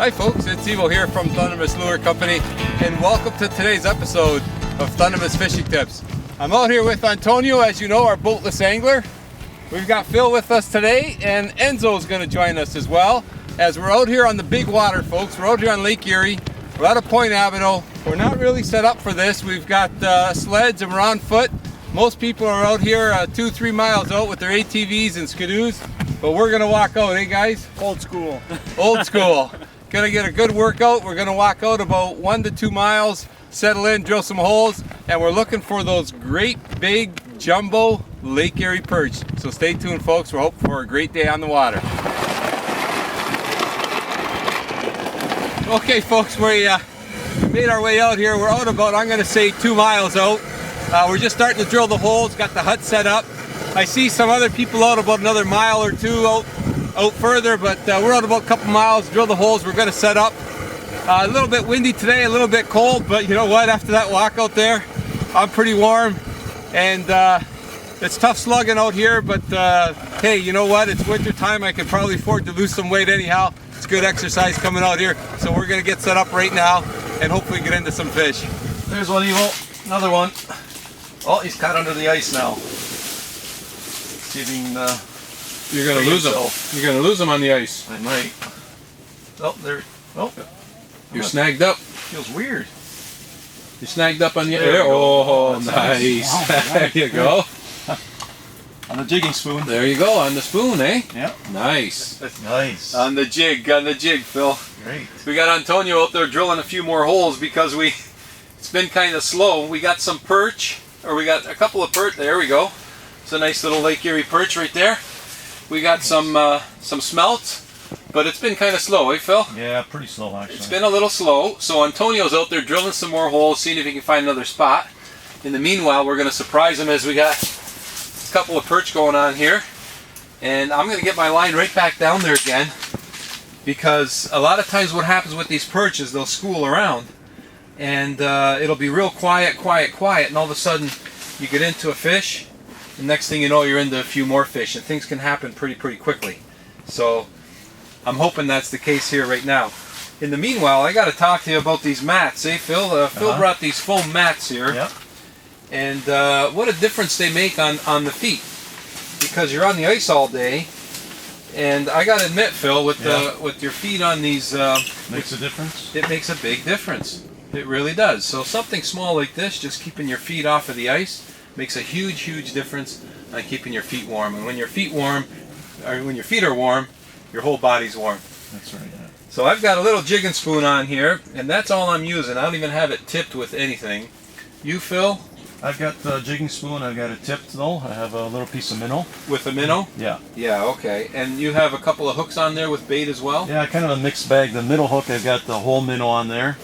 Hi folks, it's Evo here from Thundermist Lure Company, and welcome to today's episode of Thundermist Fishing Tips. I'm out here with Antonio, as you know, our boatless angler. We've got Phil with us today, and Enzo's going to join us as well, as we're out here on the big water, folks. We're out here on Lake Erie. We're out of Point Avenel. We're not really set up for this. We've got sleds and we're on foot. Most people are out here 2-3 miles out with their ATVs and skidoos, but we're going to walk out, eh guys? Old school. Old school. Gonna get a good workout. We're gonna walk out about 1 to 2 miles, settle in, drill some holes, and we're looking for those great big jumbo Lake Erie perch. So stay tuned, folks. We're hoping for a great day on the water. Okay, folks, we made our way out here. We're out about, I'm gonna say, 2 miles out. We're just starting to drill the holes, got the hut set up. I see some other people out about another mile or two out further, but we're out about a couple miles, drill the holes, we're going to set up. A little bit windy today, a little bit cold, but you know what, after that walk out there, I'm pretty warm, and it's tough slugging out here, but hey, you know what, it's winter time, I can probably afford to lose some weight anyhow. It's good exercise coming out here, so we're going to get set up right now, and hopefully get into some fish. There's one, Evo. Another one. Oh, he's caught under the ice now. See if he can, You're going to lose him. You're going to lose him on the ice. I might. Oh, there. Oh. You're snagged up. Feels weird. You're snagged up on the air. Oh, nice. Wow, There you go. On the jigging spoon. There you go, on the spoon, eh? Yeah. Nice. That's nice. On the jig, Phil. Great. We got Antonio out there drilling a few more holes because it's been kind of slow. We got some perch, or we got a couple of perch. There we go. It's a nice little Lake Erie perch right there. We got some smelt, but it's been kind of slow, eh, Phil? Yeah, pretty slow actually. It's been a little slow, so Antonio's out there drilling some more holes, seeing if he can find another spot. In the meanwhile, we're going to surprise him as we got a couple of perch going on here. And I'm going to get my line right back down there again, because a lot of times what happens with these perch is they'll school around, and it'll be real quiet, and all of a sudden you get into a fish, and next thing you know, you're into a few more fish, and things can happen pretty quickly. So I'm hoping that's the case here right now. In the meanwhile, I got to talk to you about these mats, eh, Phil? Phil brought these foam mats here, yep. And what a difference they make on the feet, because you're on the ice all day, and I got to admit, Phil, with your feet on these, Makes a difference. it makes a big difference. It really does. So something small like this, just keeping your feet off of the ice, makes a huge difference on keeping your feet warm. And when your feet are warm, your whole body's warm. That's right. Yeah. So I've got a little jigging spoon on here, and that's all I'm using. I don't even have it tipped with anything. You, Phil? I've got the jigging spoon. I've got it tipped though. I have a little piece of minnow. With a minnow? Yeah. Yeah, okay. And you have a couple of hooks on there with bait as well? Yeah, kind of a mixed bag. The middle hook, I've got the whole minnow on there,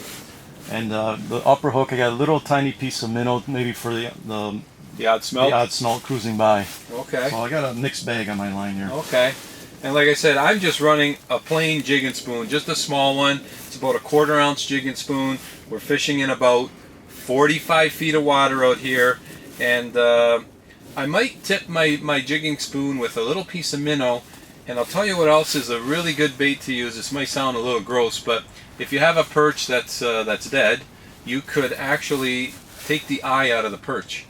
and the upper hook, I got a little tiny piece of minnow, maybe for the odd smelt? The odd smelt cruising by. Okay. So I got a mixed bag on my line here. Okay. And like I said, I'm just running a plain jigging spoon, just a small one. It's about a 1/4 ounce jigging spoon. We're fishing in about 45 feet of water out here, and I might tip my jigging spoon with a little piece of minnow. And I'll tell you what else is a really good bait to use. This might sound a little gross, but if you have a perch that's dead, you could actually take the eye out of the perch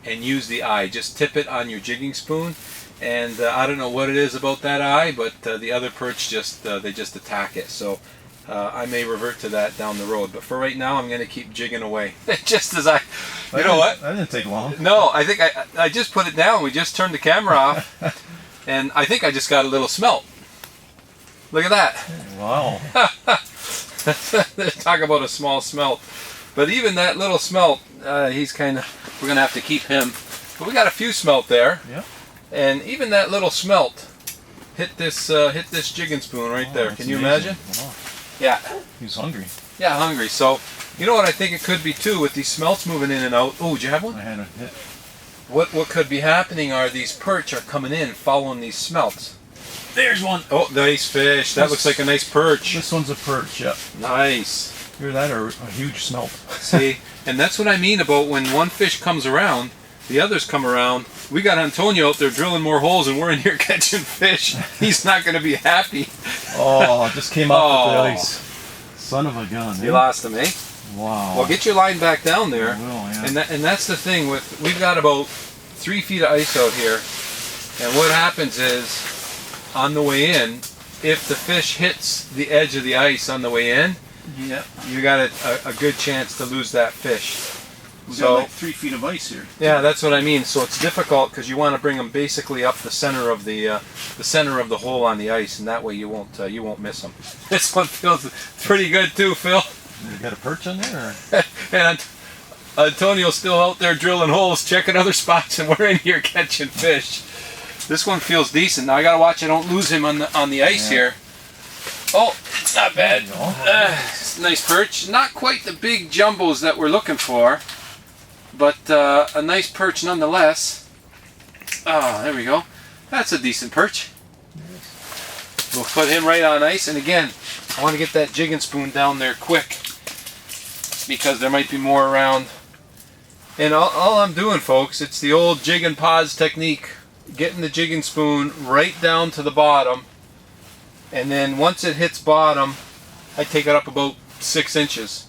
and use the eye. Just tip it on your jigging spoon, and I don't know what it is about that eye, but the other perch they just attack it. So I may revert to that down the road, but for right now I'm going to keep jigging away. Just as you know what? That didn't take long. No, I think I just put it down. We just turned the camera off, and I think I just got a little smelt. Look at that. Wow. Talk about a small smelt. But even that little smelt, we're going to have to keep him. But we got a few smelt there. Yeah. And even that little smelt hit this jigging spoon right there. Can you imagine? Wow. Yeah. He's hungry. Yeah, hungry. So, you know what I think it could be too, with these smelts moving in and out. Oh, did you have one? I had a hit. What could be happening are these perch are coming in following these smelts. There's one. Oh, nice fish. That looks like a nice perch. This one's a perch, yeah. Nice. Hear that, or a huge smelt. See, and that's what I mean about when one fish comes around, the others come around. We got Antonio out there drilling more holes, and we're in here catching fish. He's not going to be happy. Oh, it just came up with the ice. Son of a gun. You lost him, eh? Wow. Well, get your line back down there. I will, yeah. And that's the thing with, we've got about 3 feet of ice out here. And what happens is, on the way in, if the fish hits the edge of the ice on the way in, Yep. you got a good chance to lose that fish. We So- got like 3 feet of ice here. Yeah, that's what I mean. So it's difficult because you want to bring them basically up the center of the center of the hole on the ice, and that way you won't miss them. This one feels pretty good too, Phil. You got a perch on there? Or? And Antonio's still out there drilling holes, checking other spots, and we're in here catching fish. This one feels decent. Now I gotta watch I don't lose him on the ice here. Oh, it's not bad. It's a nice perch. Not quite the big jumbos that we're looking for, but a nice perch nonetheless. Oh, there we go. That's a decent perch. We'll put him right on ice, and again, I want to get that jigging spoon down there quick because there might be more around. And all I'm doing, folks, it's the old jig and pause technique. Getting the jigging spoon right down to the bottom, and then once it hits bottom, I take it up about 6 inches.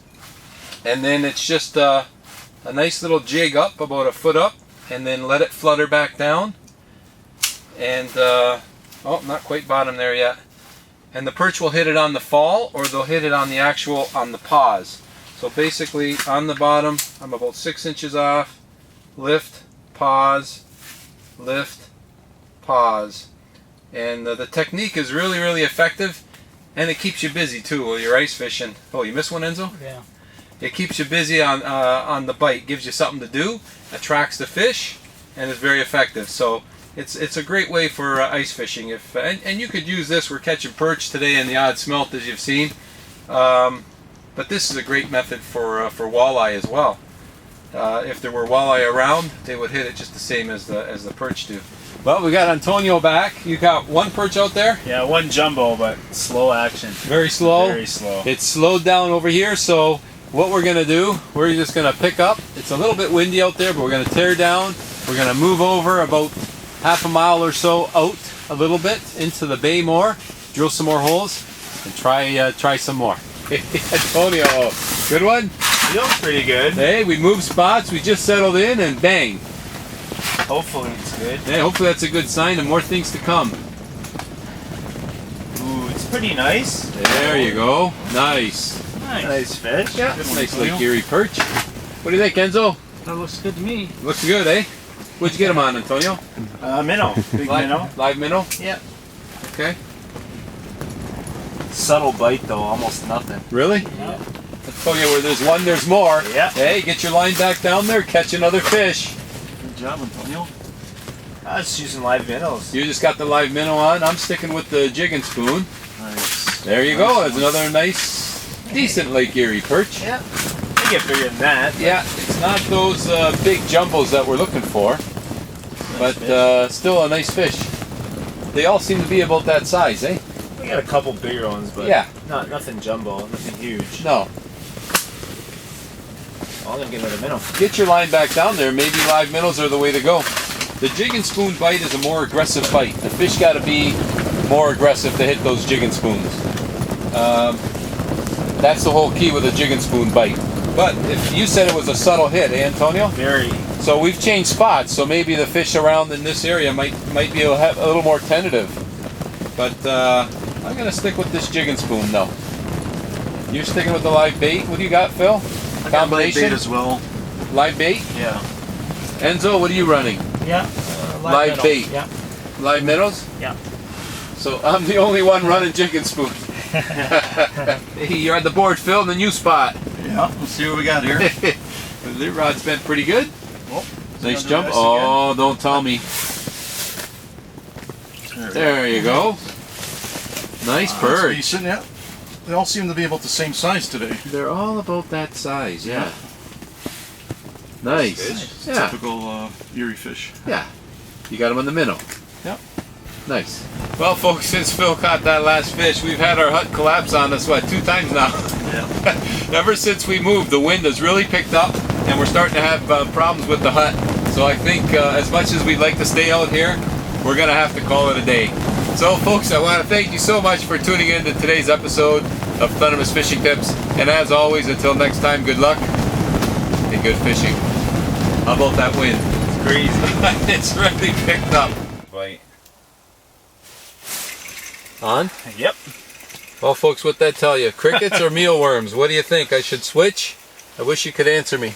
And then it's just a nice little jig up, about a foot up, and then let it flutter back down. And, oh, not quite bottom there yet. And the perch will hit it on the fall, or they'll hit it on the pause. So basically, on the bottom, I'm about 6 inches off, lift, pause, lift, pause. And the technique is really, really effective, and it keeps you busy too while you're ice fishing. Oh, you missed one, Enzo? Yeah. It keeps you busy on the bite, gives you something to do, attracts the fish, and is very effective. So it's a great way for ice fishing. If and you could use this. We're catching perch today and the odd smelt, as you've seen, but this is a great method for walleye as well. If there were walleye around, they would hit it just the same as the perch do. Well, we got Antonio back. You got one perch out there? Yeah, one jumbo, but slow action. Very slow? Very slow. It's slowed down over here, so what we're going to do, we're just going to pick up. It's a little bit windy out there, but we're going to tear down. We're going to move over about half a mile or so out a little bit into the bay more, drill some more holes, and try some more. Antonio, good one? Feels pretty good. Hey, we moved spots, we just settled in, and bang. Hopefully it's good. Hey, hopefully that's a good sign and more things to come. Ooh, it's pretty nice. There you go. Nice. Nice fish. Yeah, Good one, nice Antonio. Lake Erie perch. What do you think, Enzo? That looks good to me. Looks good, eh? What'd you get him on, Antonio? Minnow. Big minnow. Live minnow? Yeah. Okay. Subtle bite though, almost nothing. Really? Yeah. Let's tell you where there's one, there's more. Yeah. Hey, get your line back down there, catch another fish. Good job, Antonio. I was using live minnows. You just got the live minnow on. I'm sticking with the jigging spoon. Nice. There you go. There's another nice, decent Lake Erie perch. Yeah. I get bigger than that. Yeah, it's not those big jumbos that we're looking for, but still a nice fish. They all seem to be about that size, eh? We got a couple bigger ones, but Yeah. nothing jumbo, nothing huge. No. I'm gonna get another minnow. Get your line back down there. Maybe live minnows are the way to go. The jig and spoon bite is a more aggressive bite. The fish got to be more aggressive to hit those jig and spoons. That's the whole key with a jig and spoon bite. But if you said it was a subtle hit, eh, Antonio? Very. So we've changed spots. So maybe the fish around in this area might be a little more tentative. But I'm gonna stick with this jig and spoon though. You're sticking with the live bait. What do you got, Phil? I got live bait as well. Live bait? Yeah. Enzo, what are you running? Yeah. Live minnow. bait. Yeah. Live minnows? Yeah. So I'm the only one running jig and spoon. Hey, you're on the board, Phil, in the new spot. Yeah. Let's see what we got here. The rod's been pretty good. Oh, Nice jump. Oh, don't tell me. There you go. Nice perch. Decent, yeah. They all seem to be about the same size today. They're all about that size, yeah. Nice. Yeah. Typical Erie fish. Yeah. You got them on the minnow. Yep. Nice. Well, folks, since Phil caught that last fish, we've had our hut collapse on us, 2 times now? Yeah. Ever since we moved, the wind has really picked up, and we're starting to have problems with the hut. So I think as much as we'd like to stay out here, we're going to have to call it a day. So, folks, I want to thank you so much for tuning in to today's episode. of Thundermist fishing tips. And as always, until next time, good luck and good fishing. How about that wind? It's crazy. It's really picked up. Bite. On? Yep. Well, folks, what that tell you? Crickets or mealworms? What do you think? I should switch? I wish you could answer me.